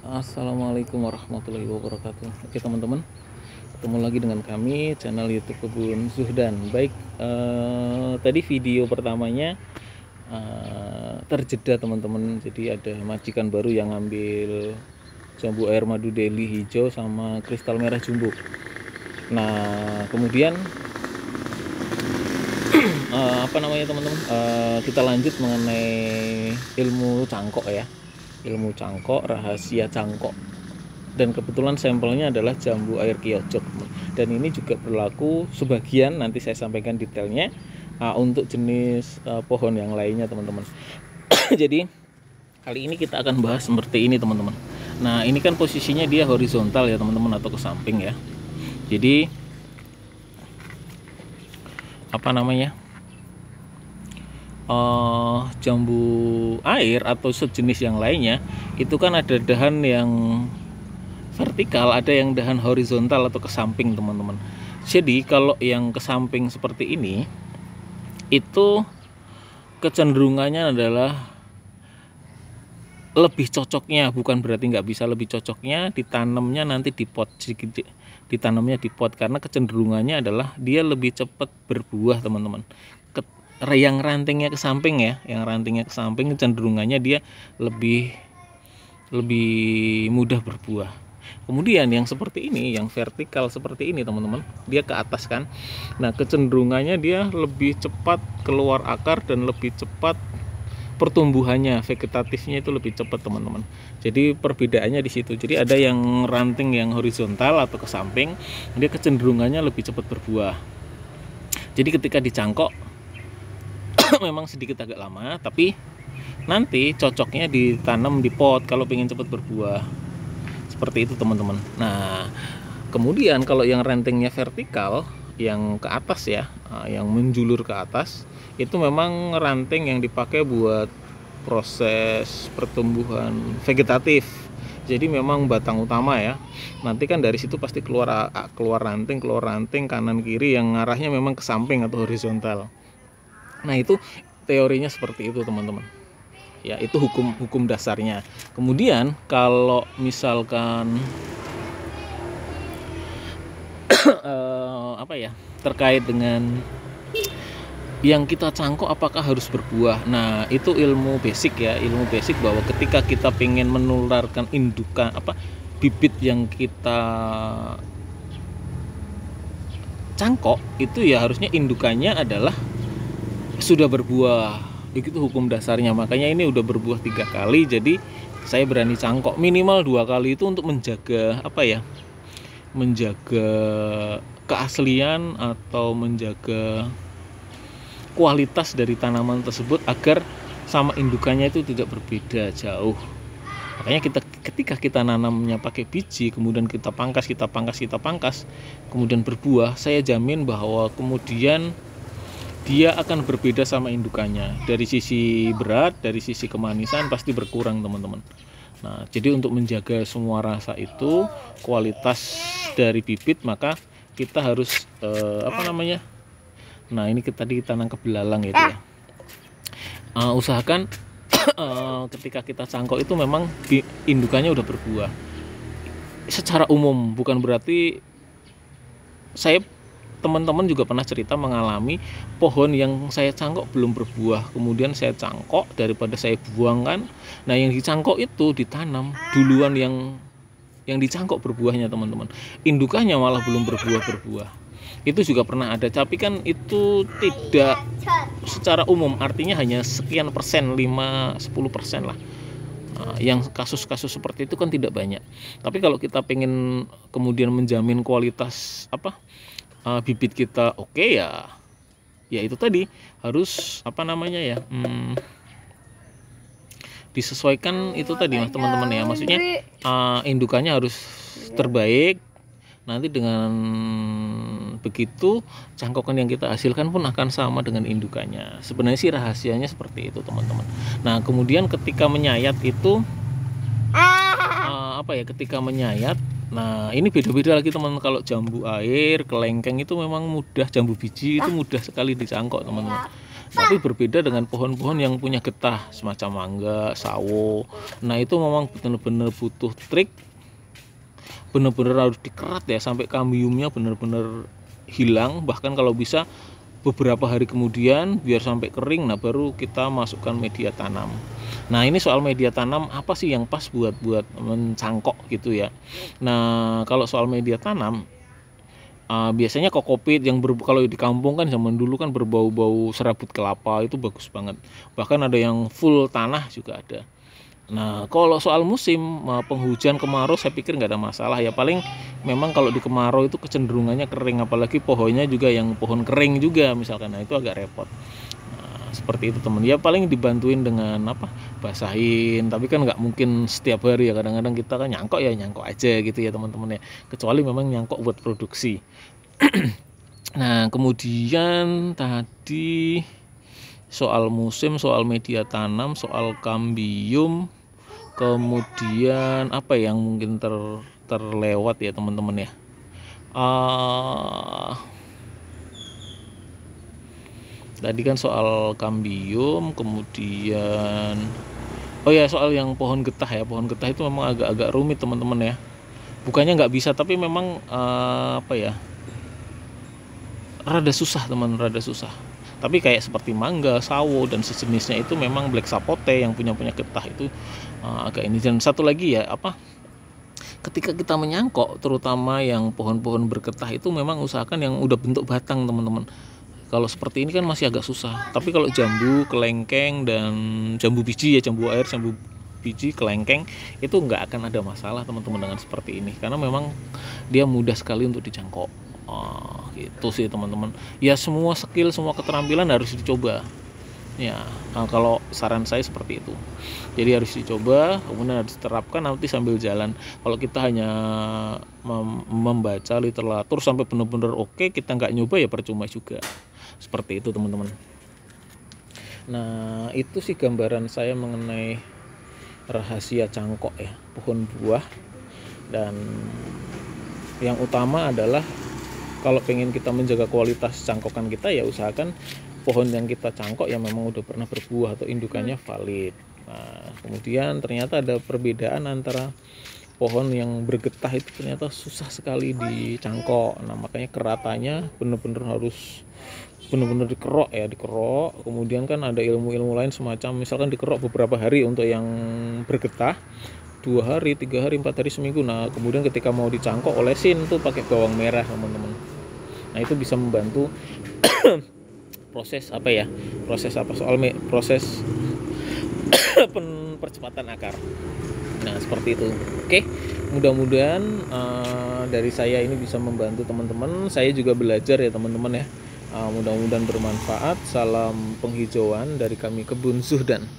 Assalamualaikum warahmatullahi wabarakatuh. Oke teman-teman, ketemu lagi dengan kami channel YouTube Kebun Zuhdan. Baik, tadi video pertamanya terjeda teman-teman. Jadi ada majikan baru yang ngambil jambu air madu Delhi hijau sama kristal merah jumbo. Nah kemudian apa namanya teman-teman, kita lanjut mengenai ilmu cangkok ya, ilmu cangkok, rahasia cangkok. Dan kebetulan sampelnya adalah jambu air kiocok, dan ini juga berlaku sebagian, nanti saya sampaikan detailnya untuk jenis pohon yang lainnya teman-teman. Jadi kali ini kita akan bahas seperti ini teman-teman. Nah ini kan posisinya dia horizontal ya teman-teman, atau ke samping ya. Jadi apa namanya, jambu air atau sejenis yang lainnya itu kan ada dahan yang vertikal, ada yang dahan horizontal atau ke samping teman-teman. Jadi kalau yang ke samping seperti ini itu kecenderungannya adalah lebih cocoknya, bukan berarti nggak bisa, lebih cocoknya ditanamnya nanti di pot, ditanamnya di pot, karena kecenderungannya adalah dia lebih cepat berbuah teman-teman. Yang rantingnya ke samping ya, yang rantingnya ke samping kecenderungannya dia lebih mudah berbuah. Kemudian yang seperti ini, yang vertikal seperti ini teman-teman, dia ke atas kan. Nah kecenderungannya dia lebih cepat keluar akar dan lebih cepat pertumbuhannya, vegetatifnya itu lebih cepat teman-teman. Jadi perbedaannya di situ. Jadi ada yang ranting yang horizontal atau ke samping, dia kecenderungannya lebih cepat berbuah. Jadi ketika dicangkok memang sedikit agak lama, tapi nanti cocoknya ditanam di pot kalau pengen cepat berbuah. Seperti itu teman-teman. Nah kemudian kalau yang rantingnya vertikal, yang ke atas ya, yang menjulur ke atas, itu memang ranting yang dipakai buat proses pertumbuhan vegetatif. Jadi memang batang utama ya. Nanti kan dari situ pasti keluar ranting kanan kiri yang arahnya memang ke samping atau horizontal. Nah itu teorinya seperti itu teman-teman ya, itu hukum dasarnya. Kemudian kalau misalkan apa ya, terkait dengan yang kita cangkok apakah harus berbuah, nah itu ilmu basic ya, ilmu basic bahwa ketika kita pengen menularkan indukan bibit yang kita cangkok itu ya harusnya indukannya adalah sudah berbuah. Begitu hukum dasarnya. Makanya ini udah berbuah 3 kali, jadi saya berani cangkok minimal 2 kali itu untuk menjaga menjaga keaslian atau menjaga kualitas dari tanaman tersebut agar sama indukannya itu tidak berbeda jauh. Makanya ketika kita nanamnya pakai biji, kemudian kita pangkas, kemudian berbuah, saya jamin bahwa kemudian dia akan berbeda sama indukannya. Dari sisi berat, dari sisi kemanisan pasti berkurang teman-teman. Nah jadi untuk menjaga semua rasa itu, kualitas dari bibit, maka kita harus nah ini tadi kita nangkep belalang gitu ya. Usahakan ketika kita cangkok itu memang indukannya udah berbuah. Secara umum, bukan berarti teman-teman juga pernah cerita mengalami pohon yang saya cangkok belum berbuah, kemudian saya cangkok, daripada saya buang kan, nah yang dicangkok itu ditanam duluan yang dicangkok berbuahnya teman-teman, indukannya malah belum berbuah. Itu juga pernah ada, tapi kan itu tidak secara umum, artinya hanya sekian persen, 5-10% lah. Yang kasus-kasus seperti itu kan tidak banyak. Tapi kalau kita pengen kemudian menjamin kualitas bibit kita oke ya itu tadi harus disesuaikan itu tadi mas teman-teman ya, maksudnya indukannya harus terbaik. Nanti dengan begitu cangkokan yang kita hasilkan pun akan sama dengan indukannya. Sebenarnya sih rahasianya seperti itu teman-teman. Nah kemudian ketika menyayat itu ketika menyayat, nah ini beda-beda lagi teman-teman. Kalau jambu air, kelengkeng itu memang mudah, jambu biji itu mudah sekali dicangkok teman-teman. Tapi berbeda dengan pohon-pohon yang punya getah semacam mangga, sawo. Nah itu memang benar-benar butuh trik, benar-benar harus dikerat ya sampai kambiumnya benar-benar hilang, bahkan kalau bisa beberapa hari kemudian biar sampai kering. Nah baru kita masukkan media tanam. Nah ini soal media tanam apa sih yang pas buat mencangkok gitu ya. Nah kalau soal media tanam, biasanya kokopit yang kalau di kampung kan zaman dulu kan berbau-bau serabut kelapa, itu bagus banget. Bahkan ada yang full tanah juga ada. Nah kalau soal musim penghujan kemarau saya pikir nggak ada masalah ya. Paling memang kalau di kemarau itu kecenderungannya kering, apalagi pohonnya juga yang pohon kering juga misalkan. Nah itu agak repot. Nah, seperti itu teman ya, paling dibantuin dengan apa, basahin, tapi kan nggak mungkin setiap hari ya. Kadang-kadang kita kan nyangkok ya nyangkok aja gitu ya teman-teman ya, kecuali memang nyangkok buat produksi. Nah kemudian tadi soal musim, soal media tanam, soal kambium, kemudian apa yang mungkin terlewat ya teman-teman ya. Tadi kan soal kambium, kemudian oh ya soal yang pohon getah ya. Pohon getah itu memang agak-agak rumit teman-teman ya. Bukannya nggak bisa, tapi memang apa ya, rada susah teman, rada susah. Tapi kayak seperti mangga, sawo dan sejenisnya itu memang black sapote yang punya getah itu agak ini. Dan satu lagi ya apa, ketika kita menyangkok terutama yang pohon-pohon bergetah itu memang usahakan yang udah bentuk batang teman-teman. Kalau seperti ini kan masih agak susah. Tapi kalau jambu, kelengkeng, dan jambu biji ya, jambu air, jambu biji, kelengkeng, itu nggak akan ada masalah teman-teman dengan seperti ini, karena memang dia mudah sekali untuk dijangkok. Gitu sih teman-teman ya, semua skill, semua keterampilan harus dicoba ya. Kalau saran saya seperti itu, jadi harus dicoba, kemudian harus diterapkan nanti sambil jalan. Kalau kita hanya membaca literatur sampai benar-benar oke, kita nggak nyoba ya percuma juga. Seperti itu teman-teman. Nah itu sih gambaran saya mengenai rahasia cangkok ya, pohon buah. Dan yang utama adalah kalau pengen kita menjaga kualitas cangkokan kita ya usahakan pohon yang kita cangkok yang memang udah pernah berbuah atau indukannya valid. Nah kemudian ternyata ada perbedaan antara pohon yang bergetah itu ternyata susah sekali dicangkok. Nah makanya keratannya benar-benar harus benar-benar dikerok ya, dikerok. Kemudian kan ada ilmu-ilmu lain semacam misalkan dikerok beberapa hari untuk yang bergetah, 2 hari, 3 hari, 4 hari, seminggu. Nah kemudian ketika mau dicangkok olesin tuh pakai bawang merah teman-teman. Nah itu bisa membantu proses apa ya, proses percepatan akar. Nah seperti itu. Oke, mudah-mudahan dari saya ini bisa membantu teman-teman. Saya juga belajar ya teman-teman ya. Mudah-mudahan bermanfaat. Salam penghijauan dari kami Kebun Zuhdan.